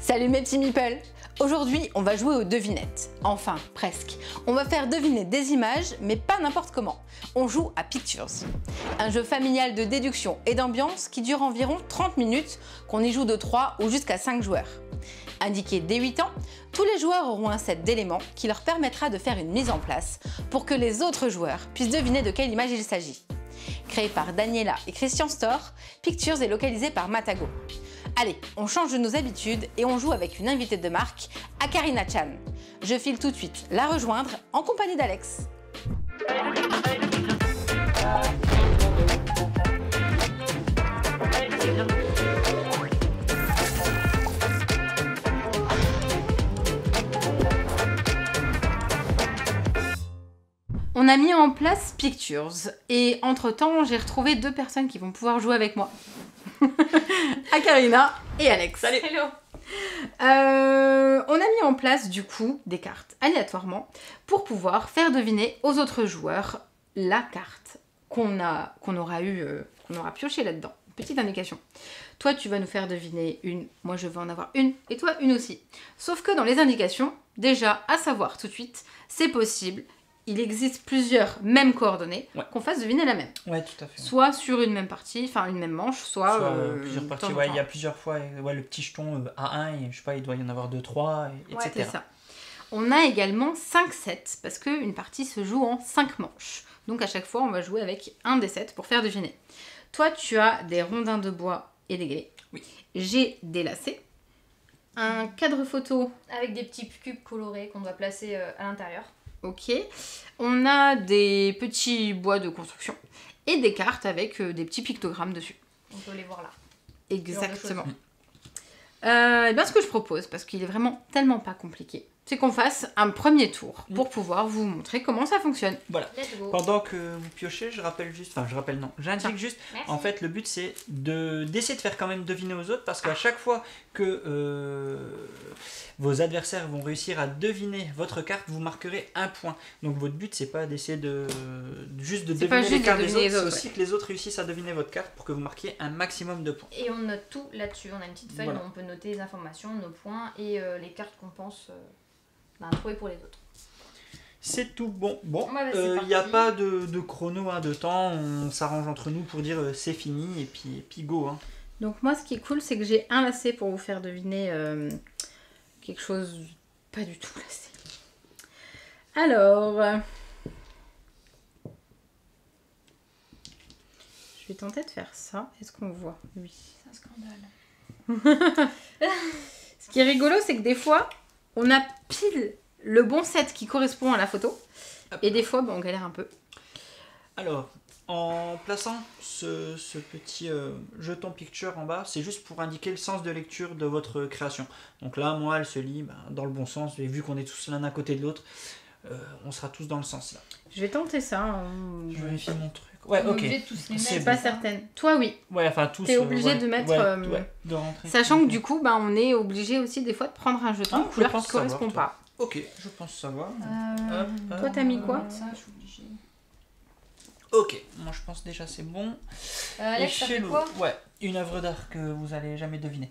Salut mes petits meeples! Aujourd'hui, on va jouer aux devinettes. Enfin, presque. On va faire deviner des images, mais pas n'importe comment. On joue à Pictures. Un jeu familial de déduction et d'ambiance qui dure environ 30 minutes, qu'on y joue de 3 ou jusqu'à 5 joueurs. Indiqués dès 8 ans, tous les joueurs auront un set d'éléments qui leur permettra de faire une mise en place pour que les autres joueurs puissent deviner de quelle image il s'agit. Créé par Daniela et Christian Storr, Pictures est localisé par Matago. Allez, on change de nos habitudes et on joue avec une invitée de marque, Akarina Chan. Je file tout de suite la rejoindre en compagnie d'Alex. On a mis en place Pictures et entre-temps, j'ai retrouvé deux personnes qui vont pouvoir jouer avec moi. Akarina et Alex. Salut. Hello. On a mis en place du coup des cartes aléatoirement pour pouvoir faire deviner aux autres joueurs la carte qu'on aura pioché là-dedans. Petite indication. Toi, tu vas nous faire deviner une, moi je vais en avoir une, et toi une aussi. Sauf que dans les indications, déjà à savoir tout de suite, c'est possible. Il existe plusieurs mêmes coordonnées, qu'on fasse deviner la même. Ouais, tout à fait. Soit sur une même partie, enfin une même manche, soit plusieurs parties. Ouais, il y a plusieurs fois le petit jeton A1, et je sais pas, il doit y en avoir 2, 3, etc. Ouais, c'est ça. On a également 5 sets, parce qu'une partie se joue en 5 manches. Donc à chaque fois, on va jouer avec un des sets pour faire deviner. Toi, tu as des rondins de bois et des galets. Oui. J'ai des lacets. Un cadre photo. Avec des petits cubes colorés qu'on doit placer à l'intérieur. Ok. On a des petits bois de construction et des cartes avec des petits pictogrammes dessus. On peut les voir là. Exactement. Et bien ce que je propose, parce qu'il est vraiment tellement pas compliqué, c'est qu'on fasse un premier tour pour pouvoir vous montrer comment ça fonctionne. Voilà. Pendant que vous piochez, j'indique juste, Merci. en fait le but c'est d'essayer de faire quand même deviner aux autres, parce qu'à chaque fois que vos adversaires vont réussir à deviner votre carte, vous marquerez un point. Donc votre but c'est pas d'essayer juste de deviner les cartes des autres, c'est aussi que les autres réussissent à deviner votre carte pour que vous marquiez un maximum de points. Et on note tout là-dessus, on a une petite feuille où on peut noter les informations, nos points et les cartes qu'on pense trouver pour les autres. C'est tout bon. Bon, c'est il n'y a pas de chrono, de temps, on s'arrange entre nous pour dire c'est fini et puis go. Hein. Donc moi ce qui est cool c'est que j'ai un lacet pour vous faire deviner quelque chose pas du tout lacet. Alors, je vais tenter de faire ça. Est-ce qu'on voit? Oui. C'est un scandale. Ce qui est rigolo c'est que des fois on a pile le bon set qui correspond à la photo. Et des fois, on galère un peu. Alors, en plaçant ce petit jeton picture en bas, c'est juste pour indiquer le sens de lecture de votre création. Donc là, moi, elle se lit dans le bon sens. Et vu qu'on est tous l'un à côté de l'autre, on sera tous dans le sens là. Je vais tenter ça. Je vais vérifier mon truc. Ouais, ok. Je suis pas certaine. Toi, oui. Ouais, enfin tous. T'es obligé de mettre. De rentrer. Sachant que du coup, on est obligé aussi des fois de prendre un jeton de couleur qui ne correspond pas. Ok, je pense savoir. Toi, t'as mis quoi? Ça, je suis obligée. Ok, moi je pense déjà c'est bon. Alex, ça fait quoi? Ouais, une œuvre d'art que vous allez jamais deviner.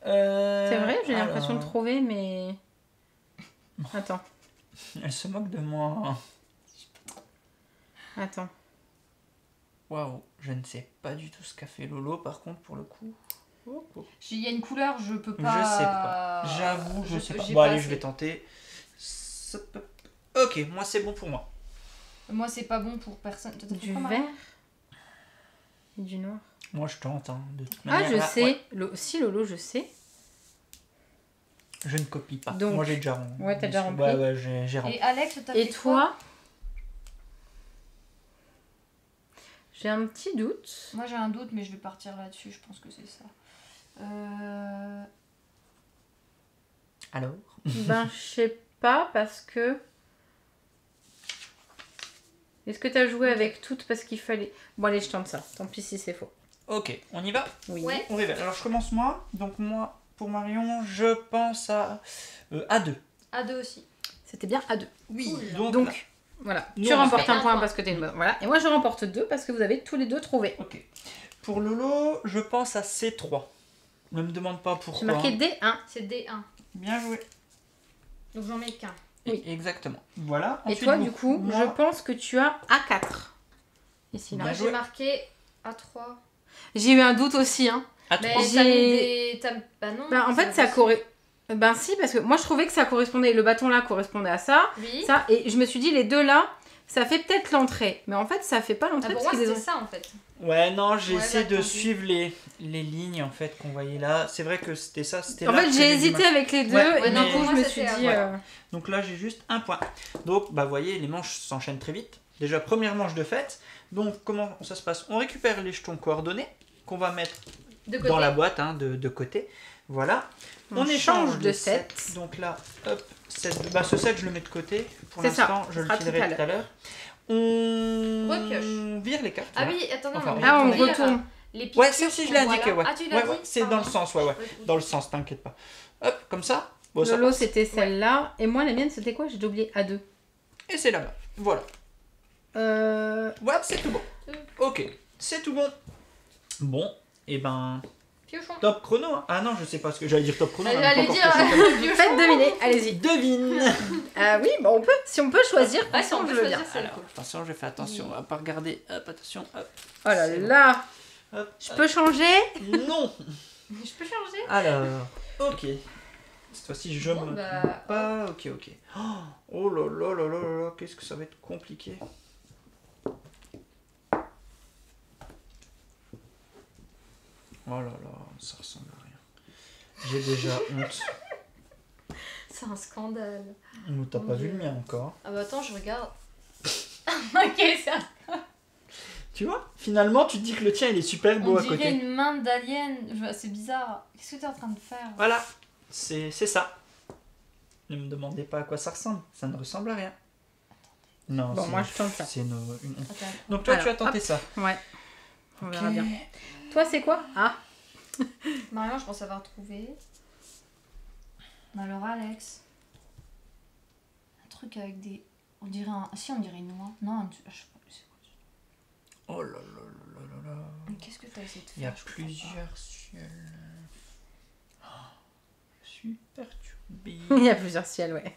C'est vrai, j'ai l'impression de trouver, mais. Attends. Elle se moque de moi. Attends. Waouh, je ne sais pas du tout ce qu'a fait Lolo, par contre, pour le coup. Il y a une couleur, je peux pas. Je sais pas. J'avoue, je sais pas. Bon, allez, je vais tenter. Ok, moi c'est bon pour moi. Moi, c'est pas bon pour personne. Du vert et du noir. Moi, je tente, de toute manière. Ah, je sais. Ouais. Si, Lolo, je sais. Je ne copie pas. Donc, moi, j'ai déjà rempli. Ouais, t'as déjà rempli. Ouais, j'ai rempli. Et Alex, t'as fait et toi? J'ai un petit doute. Moi, j'ai un doute, mais je vais partir là-dessus. Je pense que c'est ça. Alors? Je sais pas parce que. Est-ce que t'as joué avec toutes parce qu'il fallait. Bon, allez, je tente ça. Tant pis si c'est faux. Ok, on y va? Oui. Ouais. On révèle. Alors, je commence moi. Donc, moi, pour Marion, je pense à A2. A2 aussi. C'était bien A2. Oui, donc voilà. Nous, tu on remportes fait un un point point. parce que t'es une bonne. Voilà. Et moi, je remporte 2 parce que vous avez tous les deux trouvé. Ok. Pour Lolo, je pense à C3. Ne me demande pas pourquoi. J'ai marqué D1. C'est D1. Bien joué. Donc j'en mets qu'un. Oui. Exactement. Voilà. Et Ensuite, toi, vous. du coup, Moi, je pense que tu as A4. Ici, là. Bien Moi joué. j'ai marqué A3. J'ai eu un doute aussi. Hein. à Mais 3. t'as mis des... Bah non. Bah, en fait, ça correspond. Ben si, parce que moi, je trouvais que ça correspondait. Le bâton là correspondait à ça. Oui. Ça, et je me suis dit, les deux là, ça fait peut-être l'entrée. Mais en fait, ça fait pas Ah, l'entrée pour parce moi qu'ils c'était ont... ça en fait. Ouais, non, j'ai Ouais, essayé bah, de tant pis. suivre les lignes en fait qu'on voyait là. C'est vrai que c'était ça. C'était En là fait, que j'ai hésité du mal. avec les deux. Ouais, et non, du pour coup, moi, je me c'était suis dit... ouais. Donc là, j'ai juste un point. Donc, bah, vous voyez, les manches s'enchaînent très vite. Déjà, première manche de fête. Donc, comment ça se passe? On récupère les jetons coordonnés qu'on va mettre De côté. dans la boîte hein, de côté. Voilà. On échange de les set. sets. Donc là, hop, bah, ce set, je le mets de côté. Pour C'est ça, l'instant, je ce le sera tout filerai à tout à l'heure. On Repioche. vire les cartes. Ah là. oui, attends, non, Enfin, non, Ah, on mais lire retourne. Les Ouais, pictures si, je qu'on l'ai voit indiqué, là. ouais. Ah, tu l'as Ouais, dit c'est dans le sens, ouais. Dans le sens, t'inquiète pas. Hop, comme ça. Bon, ça Lolo, passe. c'était celle-là. Et moi, la mienne, c'était quoi? J'ai oublié A2. Et c'est là-bas. Voilà. Ouais, c'est tout bon. Ok, c'est tout bon. Bon, et ben, Piochon. top chrono. Hein. Ah non, je sais pas ce que j'allais dire top chrono. on a J'allais pas dire encore fait piochon. Faites deviner, allez-y. ça. Devine. Ah oui, bah on peut. Si on peut choisir, Ouais, si on franchement, peut je veux choisir, bien. c'est Alors, cool. attention, je fais attention, on va pas regarder. Hop, attention, hop. Oh là C'est bon. là. Hop, Je peux changer? Non. Je peux changer? Alors, ok. Cette fois-ci, je Bon, me bah, trompe pas. Ok, ok. Oh là là là là là là, qu'est-ce que ça va être compliqué. Oh là là, ça ressemble à rien. J'ai déjà honte. C'est un scandale. Oh, t'as Mon pas Dieu. vu le mien encore. Ah bah attends, je regarde. Ok, ça. Tu vois, finalement, tu te dis que le tien il est super beau On à dirait côté. une main d'alien. C'est bizarre. Qu'est-ce que t'es en train de faire? Voilà, c'est ça. Ne me demandez pas à quoi ça ressemble, ça ne ressemble à rien. Non, Bon, c'est- moi, je tente ça. C'est une honte. Attends. Donc toi, Alors, tu as tenté hop. ça. Ouais. On verra Ok. bien. Toi, c'est quoi? Ah. Marion, je pense avoir trouvé. Alors Alex. Un truc avec des... On dirait un... Si, on dirait une noix. Non, je sais pas. C'est quoi? Oh là là là là là là. Mais qu'est-ce que t'as essayé de faire? Il y a Je comprends plusieurs ciels. Oh, je suis perturbé. Il y a plusieurs ciels, ouais.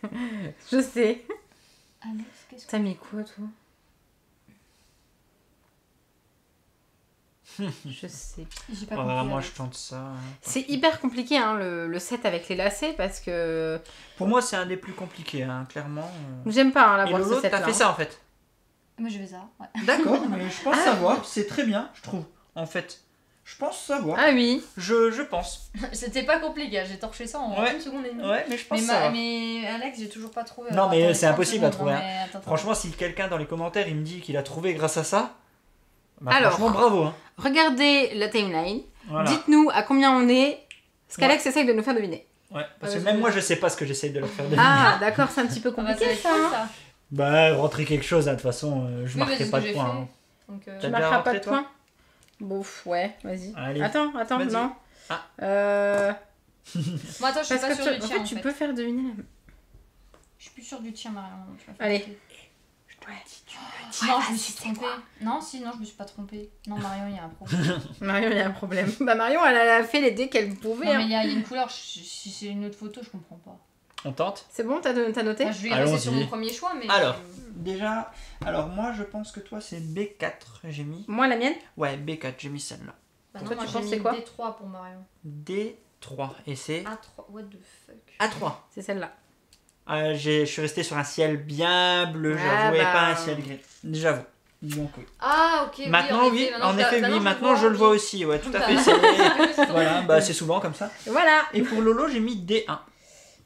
Je sais. pas. Alex, qu'est-ce que... T'as mis quoi, toi? Je sais. J'ai pas Oh, compris. moi, Alex. je tente ça. hein. C'est hyper compliqué, hein, le set avec les lacets, parce que Pour moi, c'est un des plus compliqués, hein, clairement. j'aime pas hein, la Et boîte Lolo, ce set t'as fait ça en fait. Moi, je vais ça. Ouais. D'accord, mais je pense Ah, savoir. C'est très bien, je trouve. En fait, je pense savoir. Ah oui. Je pense. C'était pas compliqué. J'ai torché ça en Ouais. une seconde et demie. Ouais, mais je pense Mais, savoir. mais Alex, j'ai toujours pas trouvé. Non, mais Attends, c'est 30 impossible à secondes, trouver, non, mais attends. Franchement, si quelqu'un dans les commentaires il me dit qu'il a trouvé grâce à ça, bah, Alors. franchement, bravo. Hein. Regardez la timeline. Voilà. Dites-nous à combien on est. Ce qu'Alex essaye de nous faire deviner. Ouais, parce Ouais, que même je- moi, je sais pas ce que j'essaye de leur faire deviner. Ah, d'accord, c'est un petit peu Ah bah, ça va compliqué être ça. cool, hein. ça. Bah, rentrer quelque chose, hein, de toute façon, je Oui, bah, marquerai c'est pas ce de que points. j'ai hein. fait. Donc, T'as Tu déjà marqueras pas rentré, de toi points. Bouf, ouais, vas-y. Allez. Attends, Vas-y. non. Ah. Moi, attends, je suis Parce pas que sûre tu, du en tien. fait, tu peux faire deviner. Je suis plus sûre du tien, Marion. Tu vas faire Allez. cliquer. Non, je me suis trompée. Non, si, non, je me suis pas trompée. Non, Marion, il y a un problème. Marion, il y a un problème. Bah, Marion, elle a fait les dés qu'elle pouvait. Non, mais hein. il y a une couleur. Si c'est une autre photo, je comprends pas. On tente. C'est bon, t'as noté? Moi, je vais Allons-y. rester sur mon premier choix, mais. Alors. Déjà, alors moi, je pense que toi, c'est B4, j'ai mis. Moi, la mienne? Ouais, B4, j'ai mis celle-là. Bah Toi, non, moi, tu j'ai penses mis c'est quoi D3 pour Marion. D3, et c'est A3, what the fuck. A3. C'est celle-là. Je suis resté sur un ciel bien bleu, Ah j'avoue, et bah. pas un ciel gris. J'avoue. Donc oui. Ah, ok. Maintenant, oui, en effet, oui, maintenant je le vois aussi, ouais, tout à fait. c'est- Voilà, bah c'est souvent comme ça. Voilà. Et pour Lolo, j'ai mis D1.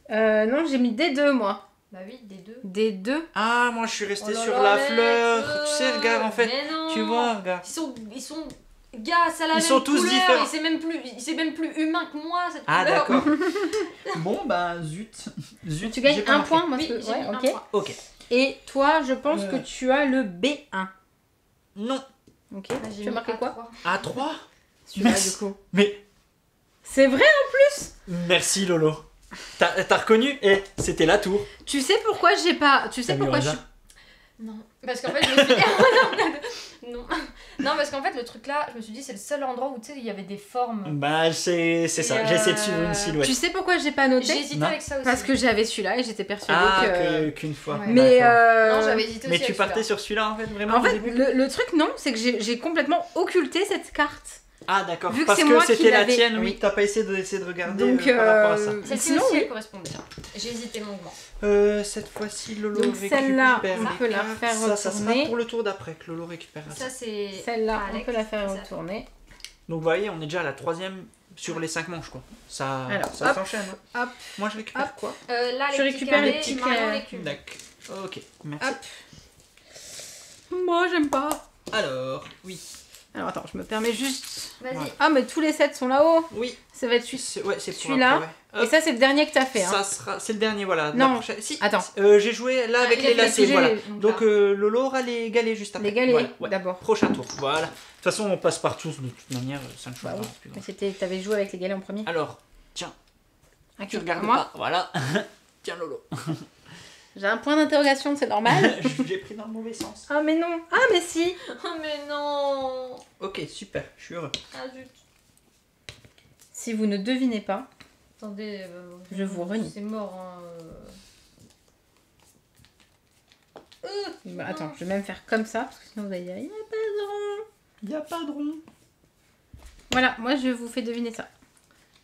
Non, j'ai mis D2, moi. Bah oui, D2. D2. Ah, moi je suis resté Oh là sur là, la Alex, fleur. Tu sais, regarde, en fait, mais non. tu vois, regarde. Ils sont. Gars, ça a la Ils même sont tous couleur, différents. et c'est même plus humain que moi, cette Ah, couleur. d'accord. Bon, bah zut. Zut, Tu gagnes j'ai pas un marqué. point, moi. Oui, parce que- j'ai ouais, mis un ok. point. Ok. Et toi, je pense que tu as le B1. Non. Ok. Bah, j'ai Tu as mis marqué quoi? A3. A3. Celui-là, Merci. du coup. Mais C'est vrai? merci Lolo. T'as reconnu? Et c'était la tour. Tu sais pourquoi j'ai pas. Tu sais T'as mis pourquoi au je suis. hasard. Non. Parce qu'en fait, je me suis dit... non. Non, parce qu'en fait, le truc là, je me suis dit, c'est le seul endroit où, tu sais, il y avait des formes. Bah, c'est ça. J'essaie de suivre une silhouette. Tu sais pourquoi j'ai pas noté? J'ai hésité Non. avec ça aussi. Parce que j'avais celui-là et j'étais persuadée qu'une fois. Ouais. Mais D'accord. Non, j'avais hésité aussi Mais tu avec partais celui-là. sur celui-là en fait, vraiment en au fait, début le truc non, c'est que j'ai complètement occulté cette carte. Ah d'accord, vu que parce c'est que moi qui c'était la l'avais- tienne, oui, oui. t'as pas essayé de regarder Donc, par rapport à ça. Celle-ci sinon, aussi, oui. elle correspond bien. J'ai hésité longuement. Cette fois-ci, Lolo Donc, récupère celle-là, les on peut la cartes. faire Ça sera retourner. pour le tour d'après que Lolo récupère ça. Ça, c'est... Celle-là, on Alex, peut la faire ça. retourner. Donc vous voyez, on est déjà à la 3e sur les 5 manches quoi. Ça, Alors, ça hop, s'enchaîne. hop. Moi je récupère Hop. quoi Là, Tu les récupères les petits Marion, carrés. les cubes. D'accord. Ok, merci. Hop. Moi, j'aime pas. Alors, oui. Alors attends, je me permets juste... Vas-y. Ouais. Ah, mais tous les sets sont là-haut. Oui, Ça va être celui. c'est pour Celui-là. après, ouais. Et ça, c'est le dernier que t'as fait. Hein. Ça sera, c'est le dernier, voilà. Non. La prochaine- Si, Attends. j'ai joué là Ah, avec il a les fait lacets, j'ai voilà. les- Donc Lolo aura les galets juste après. Les galets, Voilà, ouais. d'abord. Prochain tour, voilà. De toute façon, on passe par tous de toute manière, ça ne change Bah oui. plus grand. Mais c'était, t'avais joué avec les galets en premier. Alors, tiens, Ah, tu ok. regardes Moi, pas, voilà. Tiens Lolo. j'ai un point d'interrogation, c'est normal. J'ai pris dans le mauvais sens. Ah, mais non. Ah, mais si. Oh, mais non. Ok, super, je suis heureux. Ah, zut. Si vous ne devinez pas, Attendez. Je vous renie. C'est mort, hein. bah, attends, je vais même faire comme ça, parce que sinon vous allez dire, il n'y a pas de rond. Il n'y a pas de rond. Voilà, moi je vous fais deviner ça.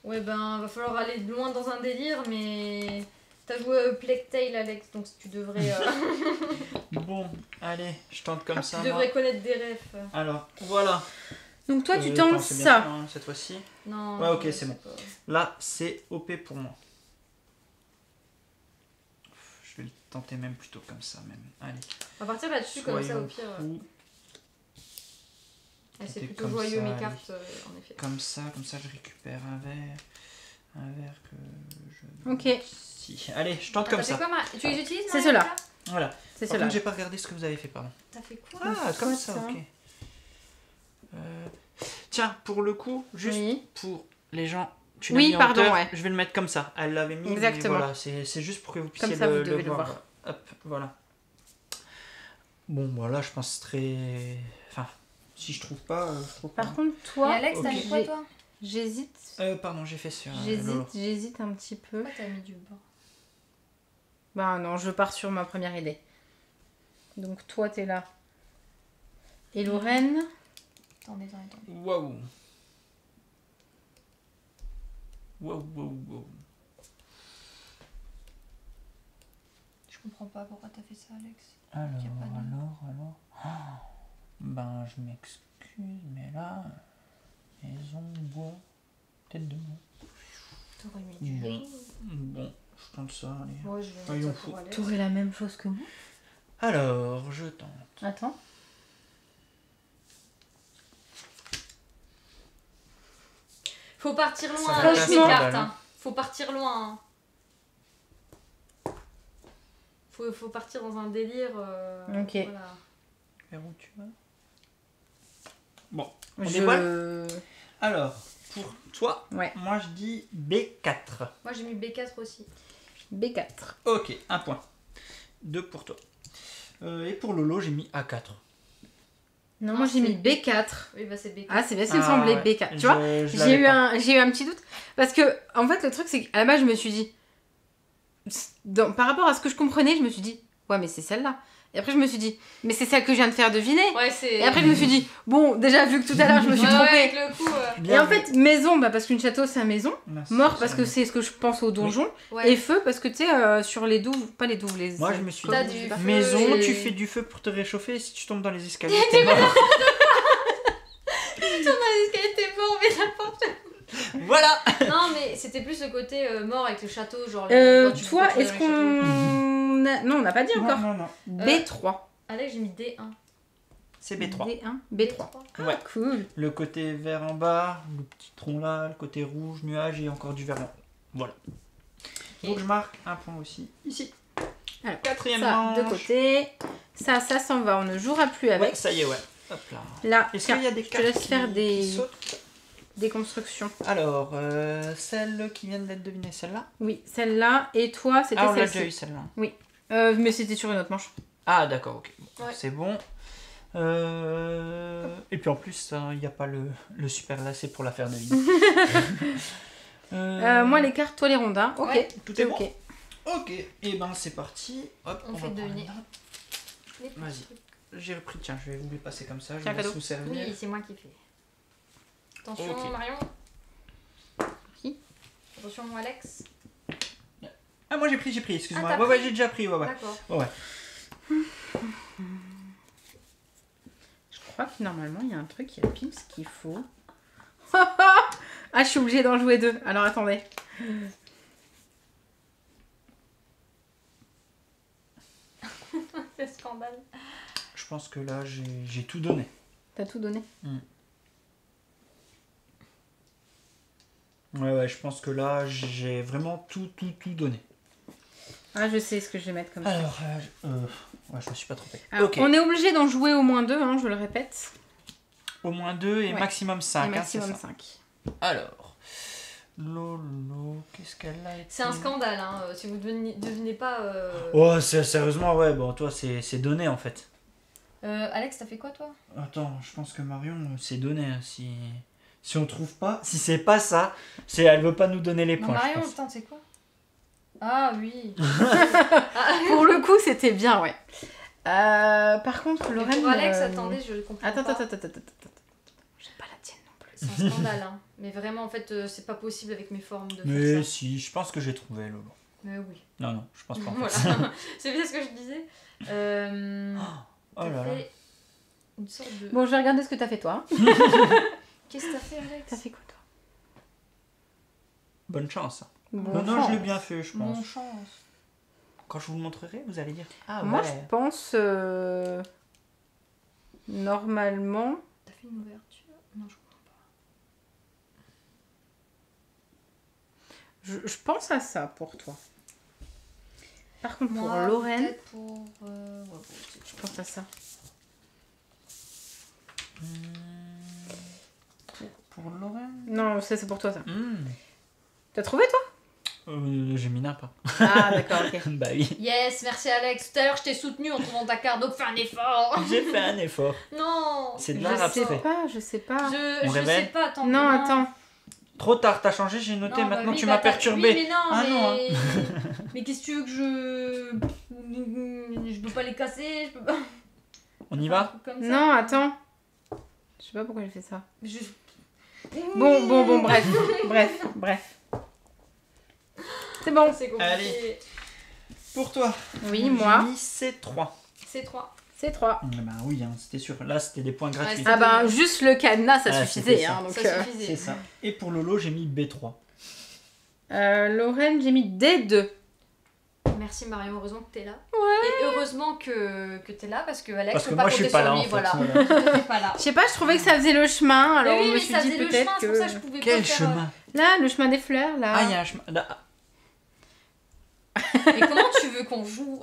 Ouais, ben, va falloir aller loin dans un délire, mais... T'as joué Plague Tale, Alex, donc tu devrais... Bon, allez, je tente comme ça. tu moi. devrais connaître des refs. Alors, voilà. Donc toi tu Attends, tentes c'est bien ça. fait, hein, cette fois-ci. Non. Ouais, ok, je c'est sais bon. pas. Là, c'est OP pour moi. Je vais le tenter même plutôt comme ça, même. Allez. On va partir là-dessus, comme ça, au Soyons pire. fous. C'est C'était plutôt comme joyeux, ça, mes allez. cartes, en effet. Comme ça je récupère un verre. Un verre que je... Ok. Si. Allez, je tente Ah, comme t'as fait ça. quoi, tu les utilises, C'est Maria, cela. ça Voilà. C'est Par cela. contre, j'ai pas regardé ce que vous avez fait, pardon. T'as fait quoi Ah, comme quoi, ça, ça ok. Tiens, pour le coup, juste Oui. pour les gens... Tu Oui, l'as mis en pardon, hauteur, ouais. je vais le mettre comme ça. Elle l'avait mis, Exactement. mais voilà, c'est juste pour que vous puissiez Comme ça, vous devez le voir. voir. Hop, voilà. Bon, voilà, je pense très... Enfin, si je trouve pas, je trouve pas. Par contre Et toi, Alex, t'as ok. mis quoi, toi j'hésite. Pardon, j'ai fait sur Lolo. J'hésite un petit peu. Pourquoi t'as mis du bord Bah non, je pars sur ma première idée. Donc toi t'es là. Et Lorraine, Attendez. Waouh. Waouh. Je comprends pas pourquoi t'as fait ça, Alex. Alors. Y a pas de- Ah. Ben, je m'excuse, mais là, maison, bois, tête de bois. T'aurais mis du Bon. jaune. Bon, je tente ça, allez. Moi, je vais Soyons mettre ça fous. pour Alex. t'aurais la même chose que moi. Alors, je tente. Attends. Faut partir loin Ça avec va ces pas, cartes. hein. Hein. Faut partir loin. Hein. Faut partir dans un délire. Ok. Voilà. Vers où tu vas? Bon, on Je... dévoile. Alors, pour toi, Ouais. moi je dis B4. Moi, j'ai mis B4 aussi. B4. Ok, un point. 2 pour toi. Et pour Lolo, j'ai mis A4. Non, Non, moi j'ai c'est mis B4. Oui, bah c'est B4. Ah, c'est bien ce qui me semblait, ouais. B4. Tu vois, j'ai eu un petit doute. Parce que, en fait, le truc, c'est qu'à la base, je me suis dit... par rapport à ce que je comprenais, je me suis dit... Ouais, mais c'est celle-là. Et après, je me suis dit... Mais c'est celle que je viens de faire deviner. Ouais, c'est. Et après, je me suis dit... Bon, déjà, vu que tout à l'heure, je me suis Ouais, trompée. avec le coup. Et en fait, maison, bah, parce qu'une château, c'est un maison. Merci, Mort, parce ça que va. c'est ce que je pense au donjon. Ouais. Et feu, parce que, tu sais, sur les douves... Pas les douves, les... Moi, je me suis T'as dit, du feu maison, et- tu fais du feu pour te réchauffer, et si tu tombes dans les escaliers, t'es mort. Qu'elle était mort, mais la porte. Voilà. Non, mais c'était plus le côté mort avec le château. Genre, Toi, quand tu vas est-ce dans les châteaux. qu'on... Non, on n'a pas dit encore. Non. B3. Alex, j'ai mis D1. C'est B3. D1, B3. Ouais. Ah, cool. Le côté vert en bas, le petit tronc là, le côté rouge, nuage et encore du vert en haut. Voilà. Donc je marque un point aussi ici. Alors, Quatrième ça, manche. de côté. Ça s'en va, on ne jouera plus avec. Ouais, ça y est, ouais. Hop là. Là, Est-ce tiens, qu'il y a des je te cartes laisse faire qui sautent des constructions. Alors, celles qui viennent d'être devinées, celle-là. Oui, celle-là. Et toi, c'était Ah, on l'a déjà eu celle-ci. celle-là. Mais c'était sur une autre manche. Ah, d'accord, ok. Bon, Ouais. c'est bon. Et puis en plus, il n'y a pas le super lacet pour la faire deviner. Moi les cartes, toi les rondins. Ok, Ouais. Tout est bon. ok. Ok, et ben c'est parti. Hop, On va fait prendre deviner. une. Les petits Vas-y. trucs. J'ai repris, tiens, je vais vous les passer comme ça. Je Tiens, vous laisse cadeau. vous servir. Oui, c'est moi qui fais. Attention, Ok. Marion. Qui Attention, Alex. Ah, moi j'ai pris, excuse-moi. Ah, t'as ouais, pris j'ai déjà pris, ouais. D'accord. Je crois que normalement il y a un truc, il y a pile ce qu'il faut. Ah, je suis obligée d'en jouer 2. Alors attendez. C'est scandale. Je pense que là, j'ai tout donné. T'as tout donné. Ouais, je pense que là, j'ai vraiment tout donné. Ah, je sais ce que je vais mettre comme ça. Alors, ouais, je me suis pas trompé. Alors, Ok, on est obligé d'en jouer au moins 2, hein, je le répète. au moins 2 et Ouais. maximum 5. Et maximum c'est ça. 5. Alors, Lolo, qu'est-ce qu'elle a été... C'est un scandale, hein. Si vous devinez pas. Oh, sérieusement, ouais, bon, toi, c'est donné en fait. Alex, t'as fait quoi toi? Attends, je pense que Marion, c'est donné. Hein, si on trouve pas, si c'est pas ça, elle veut pas nous donner les Non, points. Marion, je pense. putain, c'est quoi? Ah oui. Pour le coup, c'était bien, ouais. Par contre, Mais Lorraine... pour Alex, attendez, je le comprends Attends. pas. J'ai pas la tienne non plus. C'est un scandale, hein. Mais vraiment, en fait, c'est pas possible avec mes formes de Mais faire ça. si, je pense que j'ai trouvé Lolo. Mais oui. Non, je pense pas. En Voilà. fait. C'est bien ce que je disais. Oh là là. T'as fait une sorte de... Bon, je vais regarder ce que t'as fait toi. Qu'est-ce que t'as fait, Alex? T'as fait quoi toi? Bonne chance. Bon non, chance. je l'ai bien fait, je pense. Mon chance. Quand je vous le montrerai, vous allez dire. Ah Moi, ouais. je pense... Normalement... T'as fait une ouverture? Non, je comprends pas. Je pense à ça pour toi. Par contre, pour Moi, Lorraine, peut-être pour... ouais, bon, je pense à ça. Pour Lorraine. Non, ça, c'est pour toi, ça. Hmm. T'as trouvé, toi? J'ai mis pas. Ah, d'accord, ok. Bah oui. Yes, merci Alex. Tout à l'heure, je t'ai soutenu en trouvant ta carte, donc fais un effort. J'ai fait un effort. Non. C'est de Je l'art sais abstrait. pas, je sais pas. Je révèle sais pas, attends. Non, attends. Trop tard, t'as changé, j'ai noté, Non, bah maintenant oui, tu bah m'as t'as- perturbé. Oui, mais non, Ah mais... non, hein. mais qu'est-ce que tu veux que je... Je peux pas les casser, je peux pas... On y faire un va truc comme ça. Non, attends. Je sais pas pourquoi j'ai fait ça. Je... Bon, bref. C'est bon. C'est compliqué. Allez. Pour toi. Oui, moi. J'ai mis C3. C'est 3. C'est 3. Bah oui, hein, c'était sûr. Là, c'était des points gratuits. c'est- Ah bah, juste le cadenas, ça Ah, suffisait. c'était ça. Hein, donc, Ça suffisait. C'est ça. Et pour Lolo, j'ai mis B3. Lorraine, j'ai mis D2. Merci Marion, heureusement que t'es là. Ouais. Et heureusement que t'es là parce que Alex Parce peut que pas moi, je compter suis pas sur là, lui, en fait. voilà. Voilà. T'es pas là. Je sais pas, je trouvais que ça faisait le chemin. Alors, Mais oui, je me mais suis ça dit faisait le peut-être chemin, c'est que. pour ça que je pouvais Quel pas faire... chemin Là, le chemin des fleurs, là. Ah, il y a un chemin. Là. Mais comment tu veux qu'on joue?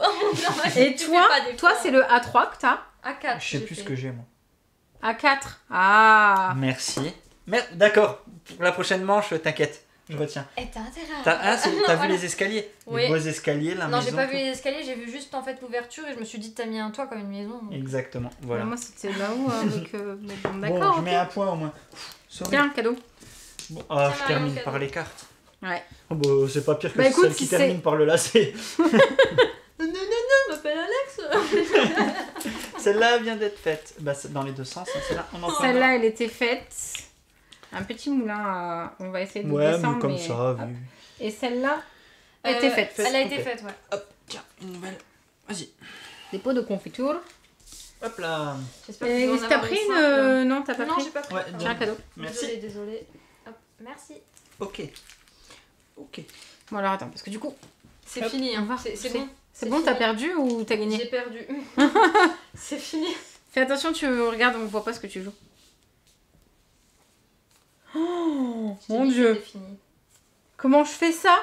Et Tu toi, fais pas toi d'efforts. c'est le A3 que t'as. A4. Je sais plus ce que j'ai, moi. A4. Ah. Merci. D'accord. Pour la prochaine manche, t'inquiète. Je retiens. Eh, t'as intérêt à... T'as vu Voilà. les escaliers? Oui. Les beaux escaliers, la Non, maison. j'ai pas tout. vu les escaliers, j'ai vu juste en fait l'ouverture et je me suis dit t'as mis un toit comme une maison. donc- Exactement. Voilà. Moi, c'était là-haut. Donc, mais bon, Bon, d'accord. je ok. mets un point au moins. Sorry. Tiens, cadeau. Bon, Tiens, je Marion, termine cadeau. par les cartes. Ouais. Oh, bah, c'est pas pire que Bah, écoute, celle qui si c'est- termine par le lacet. Non, m'appelle Alex. Celle-là vient d'être faite. Bah, c'est dans les deux sens. Hein, celle-là, on en parle. Celle-là, elle était faite. Un petit moulin à... On va essayer de Ouais, descendre, mais comme mais... ça, Hop. vu. Et celle-là, elle était faite. Elle a été Ok. faite, ouais. Hop, tiens, une nouvelle. Vas-y. Des pots de confiture. Hop là. J'espère que tu vas en T'as avoir pris des une... simples. Non, t'as pas Non, pris. j'ai pas pris. Ouais, pardon. Tiens, un cadeau. Merci. Désolée. Hop, merci. Ok. Ok. Bon, alors attends, parce que du coup... C'est Hop, fini, on hein. va C'est repousser. bon. C'est bon, t'as fini. perdu ou t'as gagné? J'ai perdu. C'est fini. Fais attention, tu regardes, on voit pas ce que tu joues. Oh, Je t'ai mon dit que Dieu. c'était fini. Comment je fais ça?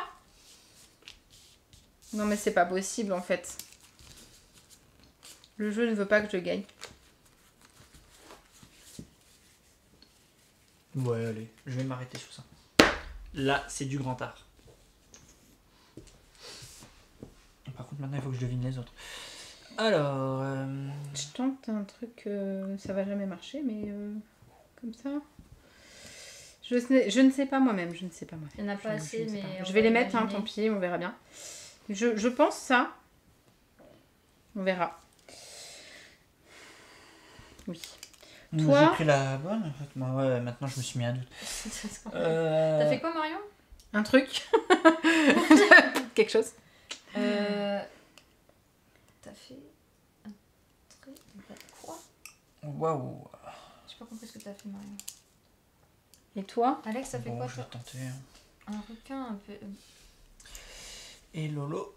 Non mais c'est pas possible en fait. Le jeu ne veut pas que je gagne. Ouais, allez, je vais m'arrêter sur ça. Là, c'est du grand art. Par contre, maintenant, il faut que je devine les autres. Alors... Je tente un truc, ça va jamais marcher, mais comme ça. Je ne sais pas moi-même, je ne sais pas moi. Il n'y en a pas assez, ne sais mais. pas. on Je vais va les mettre, hein, imaginer. tant pis, on verra bien. Je pense ça. On verra. Oui. Moi, Toi j'ai pris la bonne, en fait. Moi, ouais, maintenant, je me suis mis un doute. T'as fait quoi, Marion? Un truc. Quelque chose. T'as fait un truc. Quoi? Waouh. J'ai pas compris ce que t'as fait, Marion. Et toi? Alex, t'as fait Bon, quoi, je vais toi? tenter. Un requin un peu. Et Lolo,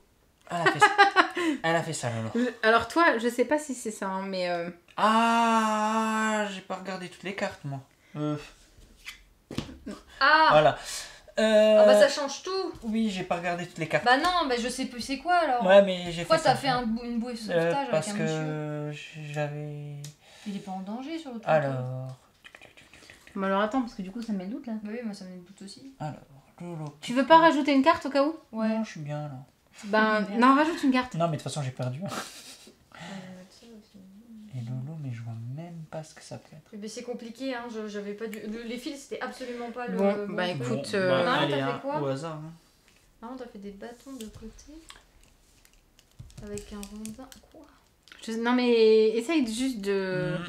elle a fait ça, Lolo. Alors toi, je sais pas si c'est ça, hein, mais... Ah, j'ai pas regardé toutes les cartes, moi. Ah! Voilà. Ah bah ça change tout! Oui, j'ai pas regardé toutes les cartes. Bah non, bah je sais plus c'est quoi alors! Ouais, mais j'ai Pourquoi fait ça. t'as fait une bouée de sauvetage parce avec un monsieur? que j'avais... Il est pas en danger sur le truc. Alors... Bon, alors attends, parce que du coup, ça met le doute, là. Bah oui, moi ça me met le doute aussi. Alors... Lolo... Tu veux pas rajouter une carte au cas où? Ouais. Non, je suis bien, là. Ben, non, rajoute une carte. Non, mais de toute façon, j'ai perdu. Ça aussi. Et Lolo, mais je vois même pas ce que ça peut être. Mais c'est compliqué, hein. J'avais pas les fils, c'était absolument pas le. Bon, bah, truc. écoute, bah, Maman, allez, t'as fait hein, quoi au hasard. Hein. Non, t'as fait des bâtons de côté. Avec un rondin. Quoi? Non, mais essaye juste de... Mm.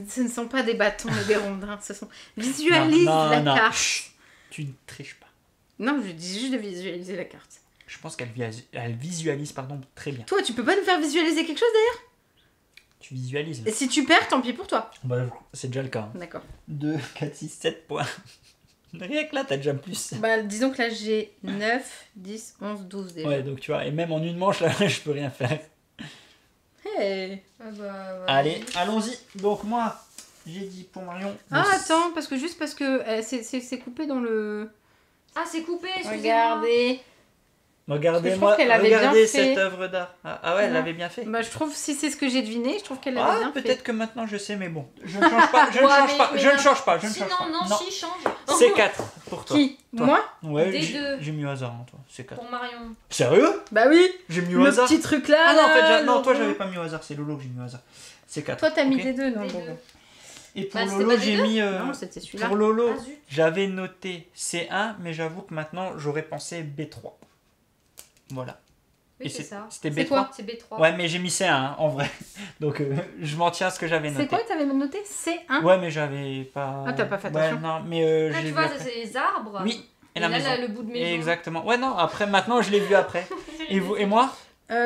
Ce ne sont pas des bâtons et des rondins, ce sont... Visualise la carte. Chut, tu ne triches pas. Non, je dis juste de visualiser la carte. Je pense qu'elle visualise pardon, très bien. Toi, tu peux pas nous faire visualiser quelque chose d'ailleurs? Tu visualises. Et si tu perds, tant pis pour toi. Bah, c'est déjà le cas. Hein. D'accord. 2, 4, 6, 7 points. Rien que là, t'as déjà plus. Bah, disons que là, j'ai 9, 10, 11, 12 déjà. Ouais, donc tu vois, et même en une manche, là, je peux rien faire. Hey. Ah bah, Allez, allons-y. Donc moi, j'ai dit pour Marion... Ah, le- attends, parce que juste parce que c'est coupé dans le... Ah, c'est coupé, excusez-moi. Regardez. Regardez-moi, trouve qu'elle avait bien regardez fait. cette œuvre d'art. Ah ouais, elle Non. l'avait bien fait. Bah, je trouve, si c'est ce que j'ai deviné, je trouve qu'elle l'avait Ah, bien fait. peut-être que maintenant je sais, mais bon. Je ne change pas, je ne Ouais, change mais- pas, mais je ne non. change pas, je ne Si, change pas. non, si, change. C'est 4 pour toi. Qui? Toi. Moi? Ouais, Des j'ai deux. j'ai mis au hasard, hein, toi. C'est 4. Pour Marion. Sérieux? Bah oui. J'ai mis au Le hasard? petit truc là. Ah non, en fait, là, non, toi le- j'avais pas mis au hasard, c'est Lolo que j'ai mis au hasard. C'est 4. Toi, t'as mis les deux, non? Des bon, deux. bon. Et pour Bah, c'était Lolo, pas des j'ai deux mis. Non, c'était celui-là. Pour Lolo, Ah, zut. j'avais noté C1, mais j'avoue que maintenant j'aurais pensé B3. Voilà. Oui, Et c'est ça. C'était C'est B3? quoi? C'est B3. Ouais, mais j'ai mis C1 hein, en vrai. Donc je m'en tiens à ce que j'avais noté. C'est quoi que t'avais noté? C1? Ouais, mais j'avais pas. Ah, t'as pas fait Ouais, attention. non, mais Là, j'ai tu vu vois, ça, après. c'est les arbres. Oui, Et, et la là, maison. là, le bout de maison. Exactement. Ouais, non, après, maintenant je l'ai vu après. Et vous et moi?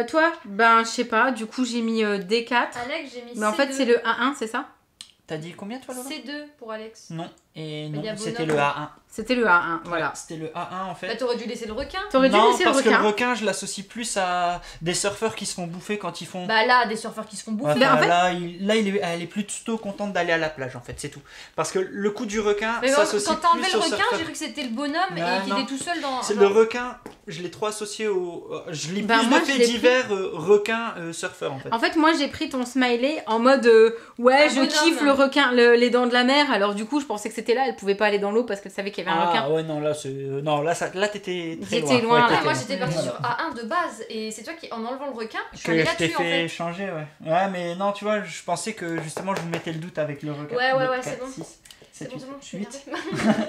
Toi? Ben, je sais pas. Du coup, j'ai mis D4. Alex, j'ai mis Mais en fait, C2. c'est le A1, c'est ça? T'as dit combien toi, Lolo? C2 pour Alex. Non, et Mais non, il y a c'était bonhomme. le A1. C'était le A1, voilà. Ouais, c'était le A1 en fait. Bah, t'aurais dû laisser le requin. T'aurais dû non, laisser le parce que requin. le requin, je l'associe plus à des surfeurs qui se font bouffer quand ils font. Bah, là, des surfeurs qui se font bouffer. Enfin, Ben, en fait- là, elle est plutôt contente d'aller à la plage en fait, c'est tout. Parce que le coup du requin Mais s'associe quand t'as enlevé plus le au requin, surfeur. j'ai cru que c'était le bonhomme Ouais, et qu'il non. est tout seul dans. C'est genre- le requin, je l'ai trop associé au. Je l'ai Ben, plus moi, de je fait l'ai divers requin surfeur en fait. En fait, moi, j'ai pris ton smiley en mode ouais, Un je bonhomme. kiffe le requin, les dents de la mer. Alors, du coup, je pensais que c'était là. Elle pouvait pas aller dans l'eau parce qu'elle savait qu'il y avait un requin. Ah ouais, non, là, non, là t'étais très J'étais loin. loin, Ouais, là. Ah, moi, t'étais- j'étais partie voilà. sur A1 de base et c'est toi qui, en enlevant le requin, je suis Que allée je t'ai là-dessus en fait fait. changer, ouais. Ouais, mais non, tu vois, je pensais que justement je vous mettais le doute avec le requin. Ouais, ouais, 2, ouais, 4, c'est bon. 6, C'est 7, bon, c'est bon, je suis 8. énervée.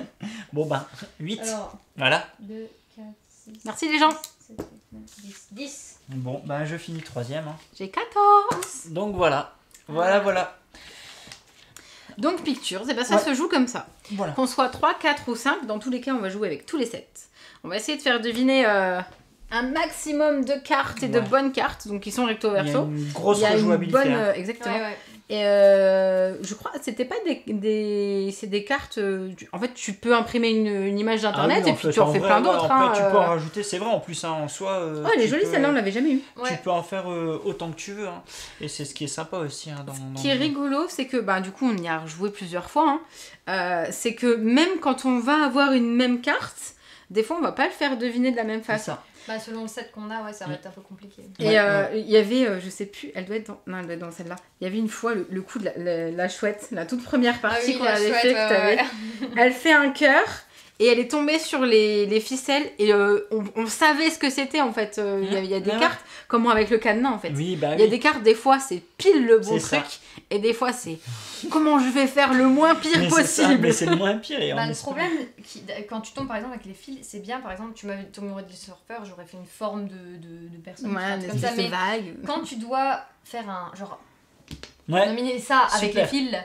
Bon, ben, 8. Alors, Voilà. 2, 4, 6. Merci les gens. 7, 8, 9, 10. 10. Bon, ben, je finis 3ème. Hein. J'ai 14. Donc voilà. Voilà. Donc, Pictures, et ben ça Ouais. se joue comme ça. Voilà. Qu'on soit 3, 4 ou 5, dans tous les cas, on va jouer avec tous les sets. On va essayer de faire deviner un maximum de cartes et de Ouais. bonnes cartes, donc qui sont recto Il y a verso. une grosse Il y a une rejouabilité. bonne. hein. Exactement. Ouais, ouais. Et je crois que c'était pas c'est des cartes. En fait, tu peux imprimer une image d'internet Ah oui, et en puis fait, tu en fais vrai, plein ouais, d'autres. en hein, fait, tu peux en rajouter, c'est vrai en plus, hein, en soi. Oh, elle est tu jolie peux- celle-là, on l'avait jamais eu. Ouais. Tu peux en faire autant que tu veux. Hein. Et c'est ce qui est sympa aussi. Hein, Ce qui est rigolo, c'est que, bah, du coup, on y a rejoué plusieurs fois. Hein, c'est que même quand on va avoir une même carte, des fois, on va pas le faire deviner de la même C'est façon. ça. Bah, selon le set qu'on a, ouais, ça va être un peu compliqué. Et Ouais, il y avait, je sais plus, elle doit être dans, non, elle doit être dans celle-là. Il y avait une fois le coup de la chouette, la toute première partie qu'on avait fait, que t'avais. Elle fait un cœur et elle est tombée sur les ficelles et on savait ce que c'était en fait. Il y a des cartes, comme avec le cadenas en fait. Oui, bah il y a des cartes, des fois c'est pile le bon truc et des fois c'est comment je vais faire le moins pire possible. Mais c'est le moins pire. Et le problème, quand tu tombes par exemple avec les fils, c'est bien par exemple, tu m'aurais dit surfeur, j'aurais fait une forme de personne. Ouais, comme ça, mais vague. quand tu dois faire un genre. Ouais. Nominer ça avec les fils.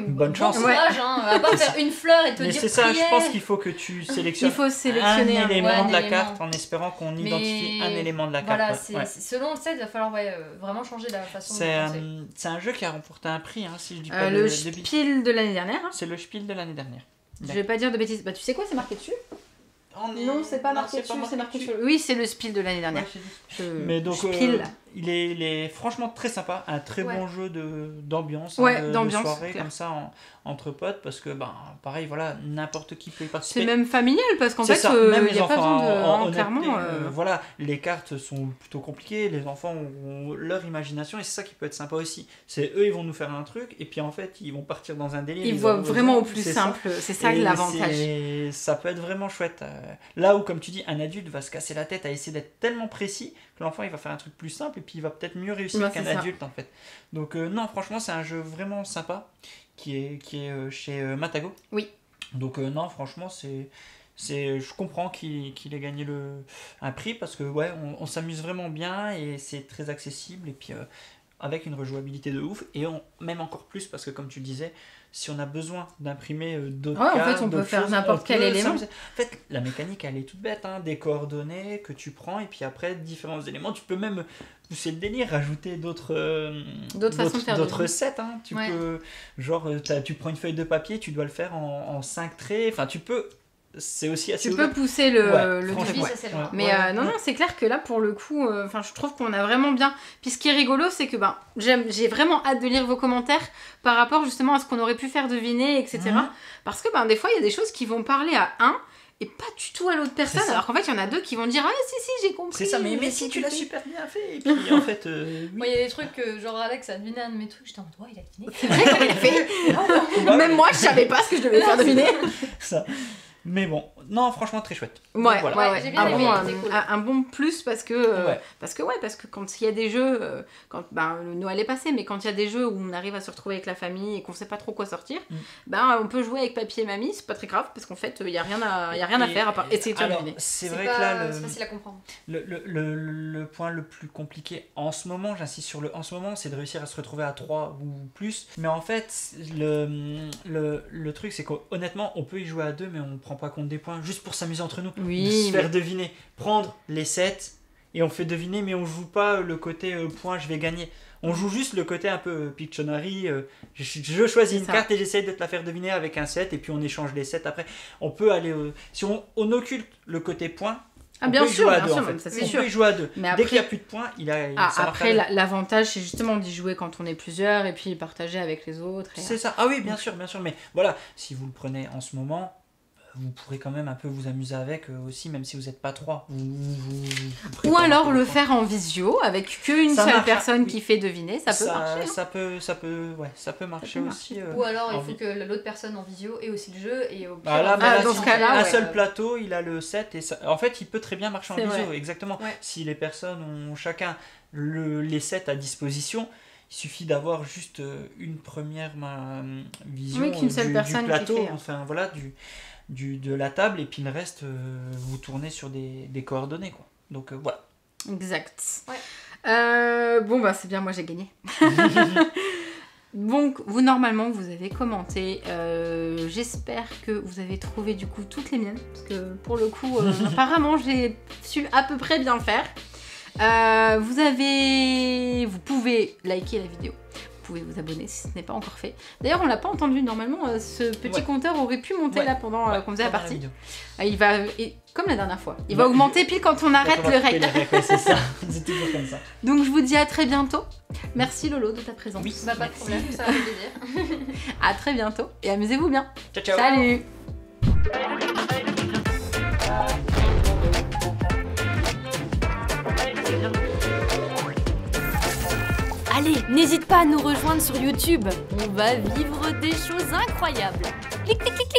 Bonne chance. Courage, hein. On va pas faire une fleur et te mais dire. Mais c'est ça, prière. je pense qu'il faut que tu sélectionnes. Il faut sélectionner un élément de la carte en espérant qu'on identifie un élément de la carte. Voilà, selon le set, il va falloir vraiment changer la façon de penser. C'est un jeu qui a remporté un prix, hein, si je dis pas le Spiel de l'année dernière. C'est le Spiel de l'année dernière. Je vais pas dire de bêtises. Bah, tu sais quoi, c'est marqué dessus? Non, c'est pas marqué dessus, c'est marqué sur... Oui, c'est le Spiel de l'année dernière. Mais donc, il est franchement très sympa, un très bon jeu d'ambiance, de soirée comme ça entre potes, parce que pareil, voilà, n'importe qui peut y participer. C'est même familial, parce qu'en fait, il n'y a pas besoin de... clairement, voilà, les cartes sont plutôt compliquées, les enfants ont leur imagination, et c'est ça qui peut être sympa aussi. C'est eux, ils vont nous faire un truc, et puis en fait, ils vont partir dans un délire. Ils voient vraiment au plus simple, c'est ça l'avantage. Ça peut être vraiment chouette. Là où, comme tu dis, un adulte va se casser la tête à essayer d'être tellement précis que l'enfant, il va faire un truc plus simple, et puis il va peut-être mieux réussir qu'un adulte, en fait. Donc non, franchement, c'est un jeu vraiment sympa qui est chez Matago. Oui. Donc non, franchement, je comprends qu'il ait gagné un prix, parce que ouais, on s'amuse vraiment bien et c'est très accessible, et puis avec une rejouabilité de ouf, et même encore plus parce que comme tu le disais, si on a besoin d'imprimer d'autres cartes, en fait on peut faire n'importe quel élément. En fait, la mécanique elle est toute bête, hein, des coordonnées que tu prends, et puis après différents éléments, tu peux même pousser le délire, rajouter d'autres sets, hein. Tu peux, genre tu prends une feuille de papier, tu dois le faire en 5 traits, enfin tu peux. C'est aussi assez. Tu peux pousser le truc. Mais non, c'est clair que là, pour le coup, je trouve qu'on a vraiment bien. Puis ce qui est rigolo, c'est que j'ai vraiment hâte de lire vos commentaires par rapport justement à ce qu'on aurait pu faire deviner, etc. Parce que des fois, il y a des choses qui vont parler à un et pas du tout à l'autre personne. Alors qu'en fait, il y en a deux qui vont dire ah si, j'ai compris. C'est ça, mais si tu l'as super bien fait. Et puis en fait. Moi, il y a des trucs que genre Alex a deviné un de mes trucs, j'étais en mode il a deviné. C'est vrai qu'il a fait. Même moi, je savais pas ce que je devais faire deviner. Ça. Mais bon, non, franchement très chouette. Ouais, voilà. J'ai bien aimé, un bon plus parce que quand il y a des jeux, quand le Noël est passé, mais quand il y a des jeux où on arrive à se retrouver avec la famille et qu'on sait pas trop quoi sortir, on peut jouer avec papy et mamie, c'est pas très grave parce qu'en fait il y a rien à faire à part essayer de deviner. C'est vrai que là c'est facile à comprendre. Le point le plus compliqué en ce moment, j'insiste sur en ce moment, c'est de réussir à se retrouver à 3 ou plus. Mais en fait, le truc c'est qu'honnêtement, on peut y jouer à 2, mais on prend pas compte des points juste pour s'amuser entre nous, de se faire deviner, prendre les 7 et on fait deviner, mais on joue pas le côté point je vais gagner, on joue juste le côté un peu Pictionary, je choisis une carte et j'essaie de te la faire deviner avec un 7 et puis on échange les 7 après. On peut aller si on occulte le côté point, bien sûr, c'est sûr. On peut y jouer à 2. Dès qu'il n'y a plus de points, après, l'avantage, c'est justement d'y jouer quand on est plusieurs et puis partager avec les autres. C'est ça. Ah oui, bien sûr. Mais voilà, si vous le prenez en ce moment, vous pourrez quand même un peu vous amuser avec aussi, même si vous n'êtes pas 3. Ou alors le faire en visio, avec qu'une seule personne qui fait deviner, ça peut marcher. Ça peut marcher aussi. Ou alors il faut que l'autre personne en visio ait aussi le jeu, et au pire, dans ce cas-là, un seul plateau, il a le 7, et en fait il peut très bien marcher en visio, exactement. Ouais. Si les personnes ont chacun les 7 à disposition, il suffit d'avoir juste une première vision qu'une seule personne du plateau, qui fait, enfin voilà, de la table, et puis le reste vous tournez sur des coordonnées, quoi. Donc voilà. Exact. C'est bien, moi j'ai gagné. Donc vous normalement vous avez commenté, j'espère que vous avez trouvé du coup toutes les miennes, parce que pour le coup apparemment j'ai su à peu près bien faire. Vous pouvez liker la vidéo, vous pouvez vous abonner si ce n'est pas encore fait. D'ailleurs on l'a pas entendu, normalement ce petit compteur aurait pu monter là pendant qu'on faisait la partie. Il va, comme la dernière fois, il va augmenter pile quand on arrête le rec. C'est ça, c'est toujours comme ça. Donc je vous dis à très bientôt. Merci Lolo de ta présence. Oui, pas de problème, ça fait plaisir. À très bientôt et amusez-vous bien. Ciao. Salut. Allez, n'hésite pas à nous rejoindre sur YouTube. On va vivre des choses incroyables. Clic, clic, clic.